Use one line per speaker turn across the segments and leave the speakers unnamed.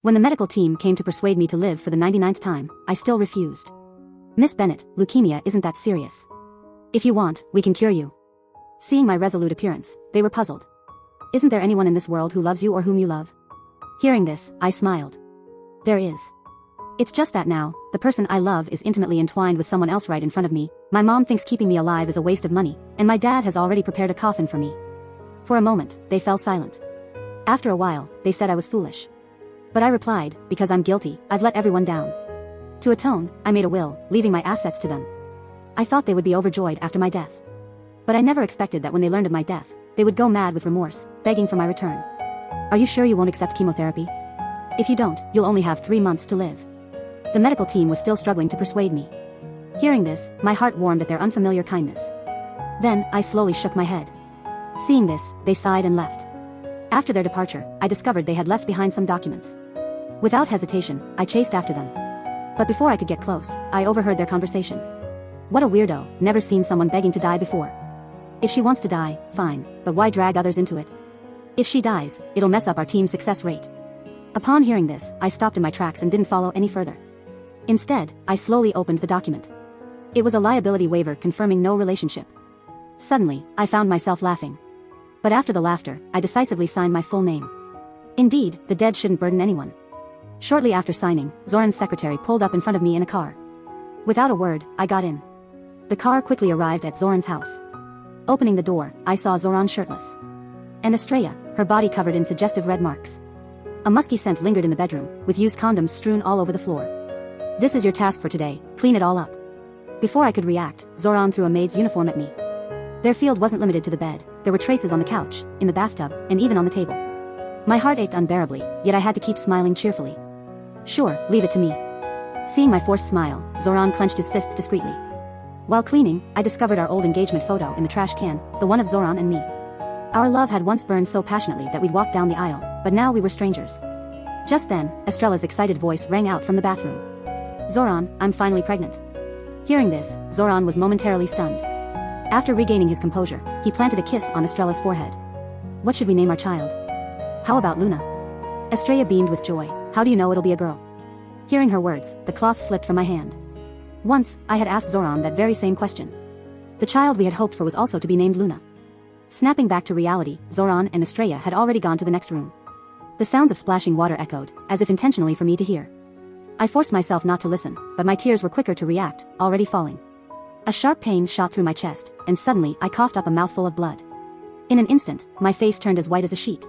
When the medical team came to persuade me to live for the 99th time, I still refused. Miss Bennett, leukemia isn't that serious. If you want, we can cure you. Seeing my resolute appearance, they were puzzled. Isn't there anyone in this world who loves you or whom you love? Hearing this, I smiled. There is. It's just that now, the person I love is intimately entwined with someone else right in front of me. My mom thinks keeping me alive is a waste of money, and my dad has already prepared a coffin for me. For a moment, they fell silent. After a while, they said I was foolish. But I replied, because I'm guilty, I've let everyone down. To atone, I made a will, leaving my assets to them. I thought they would be overjoyed after my death. But I never expected that when they learned of my death, they would go mad with remorse, begging for my return. Are you sure you won't accept chemotherapy? If you don't, you'll only have 3 months to live. The medical team was still struggling to persuade me. Hearing this, my heart warmed at their unfamiliar kindness. Then, I slowly shook my head. Seeing this, they sighed and left. After their departure, I discovered they had left behind some documents. Without hesitation, I chased after them. But before I could get close, I overheard their conversation. What a weirdo, never seen someone begging to die before. If she wants to die, fine, but why drag others into it? If she dies, it'll mess up our team's success rate. Upon hearing this, I stopped in my tracks and didn't follow any further. Instead, I slowly opened the document. It was a liability waiver confirming no relationship. Suddenly, I found myself laughing. But after the laughter, I decisively signed my full name. Indeed, the dead shouldn't burden anyone. Shortly after signing, Zoran's secretary pulled up in front of me in a car. Without a word, I got in. The car quickly arrived at Zoran's house. Opening the door, I saw Zoran shirtless. And Estrella, her body covered in suggestive red marks. A musky scent lingered in the bedroom, with used condoms strewn all over the floor. This is your task for today, clean it all up. Before I could react, Zoran threw a maid's uniform at me. Their field wasn't limited to the bed, there were traces on the couch, in the bathtub, and even on the table. My heart ached unbearably, yet I had to keep smiling cheerfully. Sure, leave it to me. Seeing my forced smile, Zoran clenched his fists discreetly. While cleaning, I discovered our old engagement photo in the trash can, the one of Zoran and me. Our love had once burned so passionately that we'd walked down the aisle, but now we were strangers. Just then, Estrella's excited voice rang out from the bathroom. Zoran, I'm finally pregnant. Hearing this, Zoran was momentarily stunned. After regaining his composure, he planted a kiss on Estrella's forehead. What should we name our child? How about Luna? Estrella beamed with joy. How do you know it'll be a girl? Hearing her words, the cloth slipped from my hand. Once, I had asked Zoran that very same question. The child we had hoped for was also to be named Luna. Snapping back to reality, Zoran and Estrella had already gone to the next room. The sounds of splashing water echoed, as if intentionally for me to hear. I forced myself not to listen, but my tears were quicker to react, already falling. A sharp pain shot through my chest, and suddenly I coughed up a mouthful of blood. In an instant, my face turned as white as a sheet.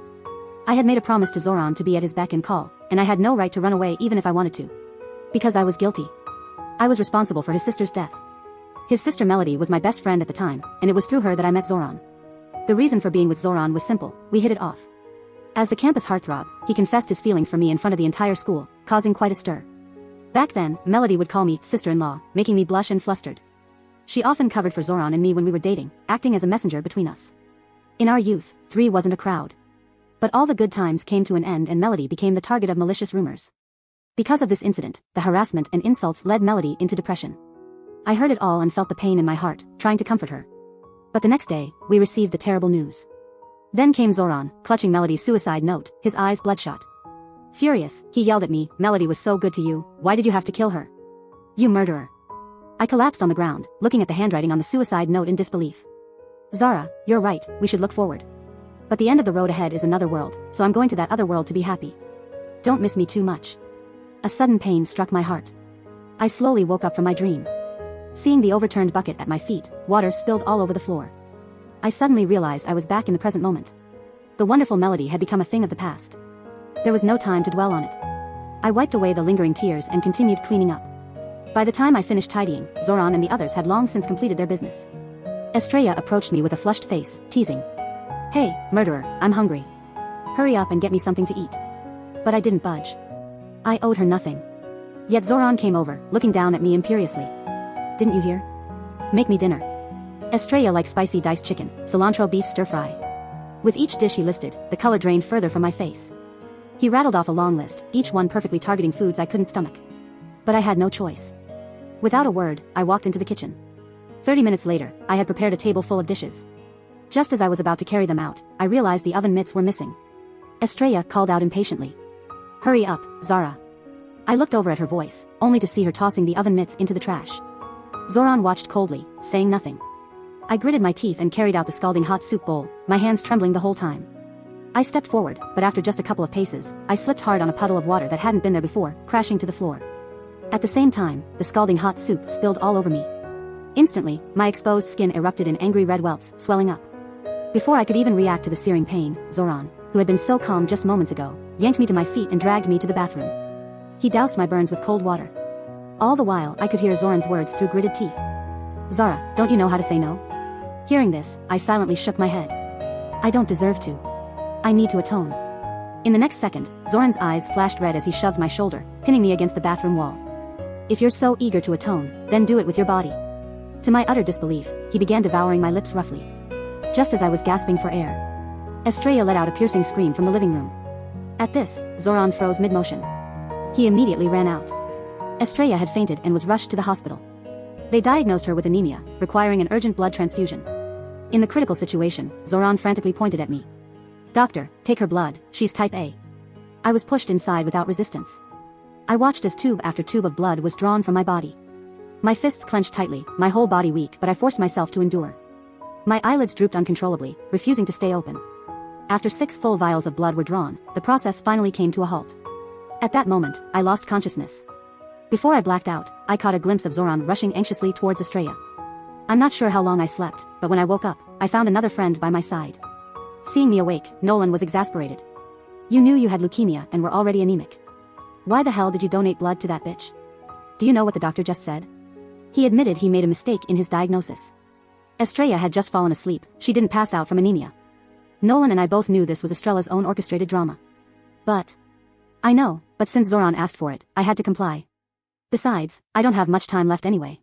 I had made a promise to Zoran to be at his beck and call, and I had no right to run away even if I wanted to. Because I was guilty. I was responsible for his sister's death. His sister Melody was my best friend at the time, and it was through her that I met Zoran. The reason for being with Zoran was simple, we hit it off. As the campus heartthrob, he confessed his feelings for me in front of the entire school, causing quite a stir. Back then, Melody would call me sister-in-law, making me blush and flustered. She often covered for Zoran and me when we were dating, acting as a messenger between us. In our youth, 3 wasn't a crowd. But all the good times came to an end and Melody became the target of malicious rumors. Because of this incident, the harassment and insults led Melody into depression. I heard it all and felt the pain in my heart, trying to comfort her. But the next day, we received the terrible news. Then came Zoran, clutching Melody's suicide note, his eyes bloodshot. Furious, he yelled at me, Melody was so good to you, why did you have to kill her? You murderer. I collapsed on the ground, looking at the handwriting on the suicide note in disbelief. Zara, you're right, we should look forward. But the end of the road ahead is another world, so I'm going to that other world to be happy. Don't miss me too much. A sudden pain struck my heart. I slowly woke up from my dream. Seeing the overturned bucket at my feet, water spilled all over the floor. I suddenly realized I was back in the present moment. The wonderful Melody had become a thing of the past. There was no time to dwell on it. I wiped away the lingering tears and continued cleaning up. By the time I finished tidying, Zoran and the others had long since completed their business. Estrella approached me with a flushed face, teasing. Hey, murderer, I'm hungry. Hurry up and get me something to eat. But I didn't budge. I owed her nothing. Yet Zoran came over, looking down at me imperiously. Didn't you hear? Make me dinner. Estrella likes spicy diced chicken, cilantro beef stir-fry. With each dish he listed, the color drained further from my face. He rattled off a long list, each one perfectly targeting foods I couldn't stomach. But I had no choice. Without a word, I walked into the kitchen. 30 minutes later, I had prepared a table full of dishes. Just as I was about to carry them out, I realized the oven mitts were missing. Estrella called out impatiently. Hurry up, Zara. I looked over at her voice, only to see her tossing the oven mitts into the trash. Zoran watched coldly, saying nothing. I gritted my teeth and carried out the scalding hot soup bowl, my hands trembling the whole time. I stepped forward, but after just a couple of paces, I slipped hard on a puddle of water that hadn't been there before, crashing to the floor. At the same time, the scalding hot soup spilled all over me. Instantly, my exposed skin erupted in angry red welts, swelling up. Before I could even react to the searing pain, Zoran, who had been so calm just moments ago, yanked me to my feet and dragged me to the bathroom. He doused my burns with cold water. All the while, I could hear Zoran's words through gritted teeth. Zara, don't you know how to say no? Hearing this, I silently shook my head. I don't deserve to. I need to atone. In the next second, Zoran's eyes flashed red as he shoved my shoulder, pinning me against the bathroom wall. If you're so eager to atone, then do it with your body. To my utter disbelief, he began devouring my lips roughly. Just as I was gasping for air, Estrella let out a piercing scream from the living room. At this, Zoran froze mid-motion. He immediately ran out. Estrella had fainted and was rushed to the hospital. They diagnosed her with anemia, requiring an urgent blood transfusion. In the critical situation, Zoran frantically pointed at me. Doctor, take her blood, she's type A. I was pushed inside without resistance. I watched as tube after tube of blood was drawn from my body. My fists clenched tightly, my whole body weak, but I forced myself to endure. My eyelids drooped uncontrollably, refusing to stay open. After 6 full vials of blood were drawn, the process finally came to a halt. At that moment, I lost consciousness. Before I blacked out, I caught a glimpse of Zoran rushing anxiously towards Estrella. I'm not sure how long I slept, but when I woke up, I found another friend by my side. Seeing me awake, Nolan was exasperated. You knew you had leukemia and were already anemic. Why the hell did you donate blood to that bitch? Do you know what the doctor just said? He admitted he made a mistake in his diagnosis. Estrella had just fallen asleep, she didn't pass out from anemia. Nolan and I both knew this was Estrella's own orchestrated drama. I know, but since Zoran asked for it, I had to comply. Besides, I don't have much time left anyway.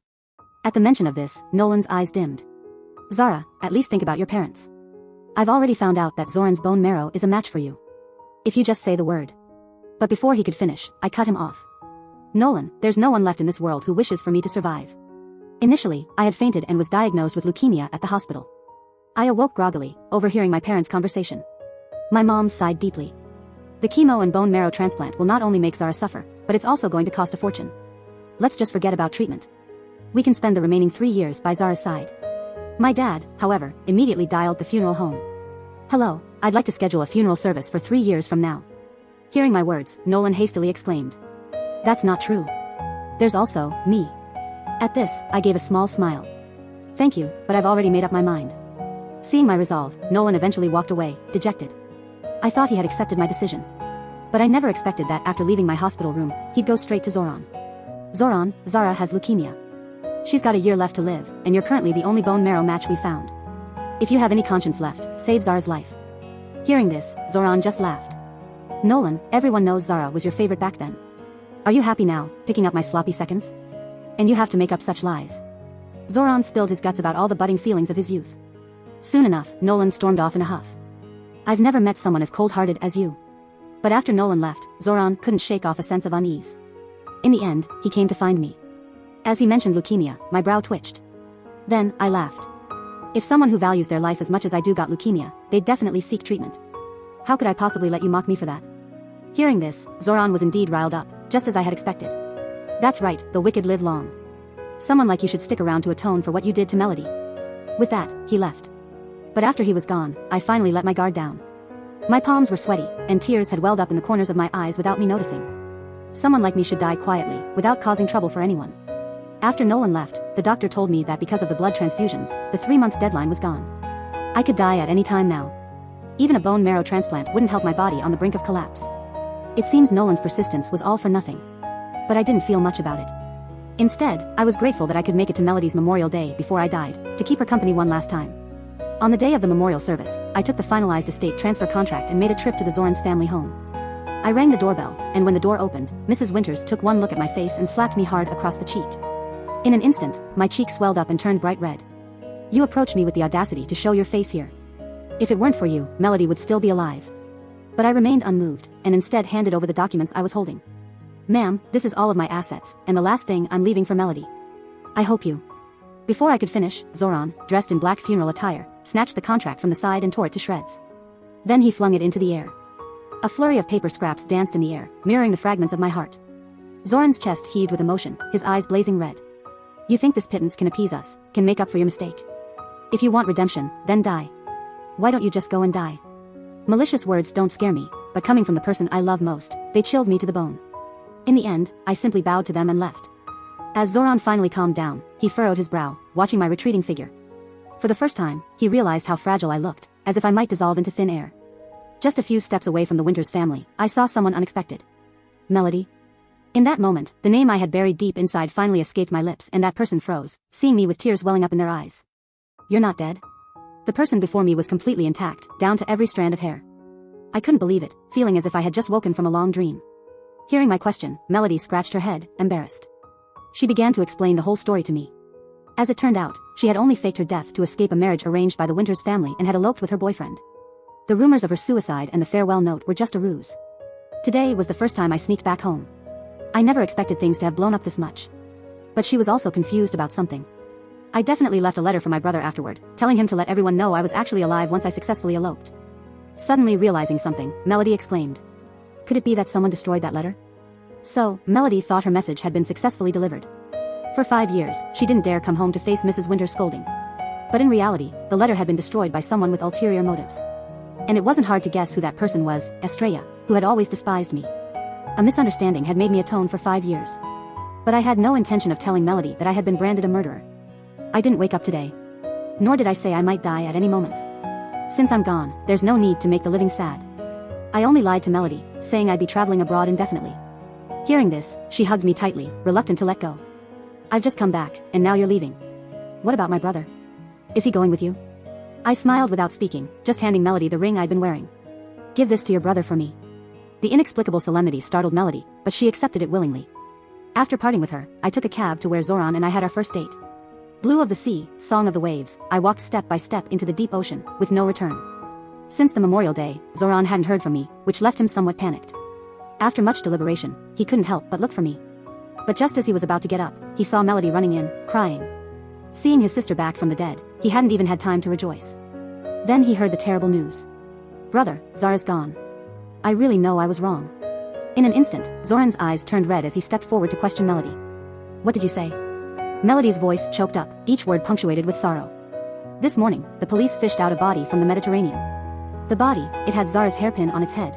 At the mention of this, Nolan's eyes dimmed. Zara, at least think about your parents. I've already found out that Zoran's bone marrow is a match for you. If you just say the word. But before he could finish, I cut him off. Nolan, there's no one left in this world who wishes for me to survive. Initially, I had fainted and was diagnosed with leukemia at the hospital. I awoke groggily, overhearing my parents' conversation. My mom sighed deeply. The chemo and bone marrow transplant will not only make Zara suffer, but it's also going to cost a fortune. Let's just forget about treatment. We can spend the remaining 3 years by Zara's side. My dad, however, immediately dialed the funeral home. Hello, I'd like to schedule a funeral service for 3 years from now. Hearing my words, Nolan hastily exclaimed. That's not true. There's also me. At this, I gave a small smile. Thank you, but I've already made up my mind. Seeing my resolve, Nolan eventually walked away, dejected. I thought he had accepted my decision. But I never expected that after leaving my hospital room, he'd go straight to Zoran. Zoran, Zara has leukemia. She's got a year left to live, and you're currently the only bone marrow match we found. If you have any conscience left, save Zara's life. Hearing this, Zoran just laughed. Nolan, everyone knows Zara was your favorite back then. Are you happy now, picking up my sloppy seconds? And you have to make up such lies. Zoran spilled his guts about all the budding feelings of his youth. Soon enough, Nolan stormed off in a huff. I've never met someone as cold-hearted as you. But after Nolan left, Zoran couldn't shake off a sense of unease. In the end, he came to find me. As he mentioned leukemia, my brow twitched. Then, I laughed. If someone who values their life as much as I do got leukemia, they'd definitely seek treatment. How could I possibly let you mock me for that? Hearing this, Zoran was indeed riled up, just as I had expected. That's right, the wicked live long. Someone like you should stick around to atone for what you did to Melody. With that, he left. But after he was gone, I finally let my guard down. My palms were sweaty, and tears had welled up in the corners of my eyes without me noticing. Someone like me should die quietly, without causing trouble for anyone. After Nolan left, the doctor told me that because of the blood transfusions, the 3-month deadline was gone. I could die at any time now. Even a bone marrow transplant wouldn't help my body on the brink of collapse. It seems Nolan's persistence was all for nothing. But I didn't feel much about it. Instead, I was grateful that I could make it to Melody's memorial day before I died, to keep her company one last time. On the day of the memorial service, I took the finalized estate transfer contract and made a trip to the Zorn's family home. I rang the doorbell, and when the door opened, Mrs. Winters took one look at my face and slapped me hard across the cheek. In an instant, my cheek swelled up and turned bright red. You approached me with the audacity to show your face here. If it weren't for you, Melody would still be alive. But I remained unmoved, and instead handed over the documents I was holding. Ma'am, this is all of my assets, and the last thing I'm leaving for Melody. I hope you. Before I could finish, Zoran, dressed in black funeral attire, snatched the contract from the side and tore it to shreds. Then he flung it into the air. A flurry of paper scraps danced in the air, mirroring the fragments of my heart. Zoran's chest heaved with emotion, his eyes blazing red. You think this pittance can appease us, can make up for your mistake? If you want redemption, then die. Why don't you just go and die? Malicious words don't scare me, but coming from the person I love most, they chilled me to the bone. In the end, I simply bowed to them and left. As Zoran finally calmed down, he furrowed his brow, watching my retreating figure. For the first time, he realized how fragile I looked, as if I might dissolve into thin air. Just a few steps away from the Winters family, I saw someone unexpected. Melody. In that moment, the name I had buried deep inside finally escaped my lips, and that person froze, seeing me with tears welling up in their eyes. You're not dead? The person before me was completely intact, down to every strand of hair. I couldn't believe it, feeling as if I had just woken from a long dream. Hearing my question, Melody scratched her head, embarrassed. She began to explain the whole story to me. As it turned out, she had only faked her death to escape a marriage arranged by the Winters family and had eloped with her boyfriend. The rumors of her suicide and the farewell note were just a ruse. Today was the first time I sneaked back home. I never expected things to have blown up this much. But she was also confused about something. I definitely left a letter for my brother afterward, telling him to let everyone know I was actually alive once I successfully eloped. Suddenly realizing something, Melody exclaimed. Could it be that someone destroyed that letter? So, Melody thought her message had been successfully delivered. For 5 years, she didn't dare come home to face Mrs. Winter's scolding. But in reality, the letter had been destroyed by someone with ulterior motives. And it wasn't hard to guess who that person was, Estrella, who had always despised me. A misunderstanding had made me atone for 5 years. But I had no intention of telling Melody that I had been branded a murderer. I didn't wake up today. Nor did I say I might die at any moment. Since I'm gone, there's no need to make the living sad. I only lied to Melody, saying I'd be traveling abroad indefinitely. Hearing this, she hugged me tightly, reluctant to let go. I've just come back, and now you're leaving. What about my brother? Is he going with you? I smiled without speaking, just handing Melody the ring I'd been wearing. Give this to your brother for me. The inexplicable solemnity startled Melody, but she accepted it willingly. After parting with her, I took a cab to where Zoran and I had our first date. Blue of the sea, song of the waves, I walked step by step into the deep ocean, with no return. Since the Memorial Day, Zoran hadn't heard from me, which left him somewhat panicked. After much deliberation, he couldn't help but look for me. But just as he was about to get up, he saw Melody running in, crying. Seeing his sister back from the dead, he hadn't even had time to rejoice. Then he heard the terrible news. Brother, Zara's gone. I really know I was wrong. In an instant, Zoran's eyes turned red as he stepped forward to question Melody. What did you say? Melody's voice choked up, each word punctuated with sorrow. This morning, the police fished out a body from the Mediterranean. The body, it had Zara's hairpin on its head.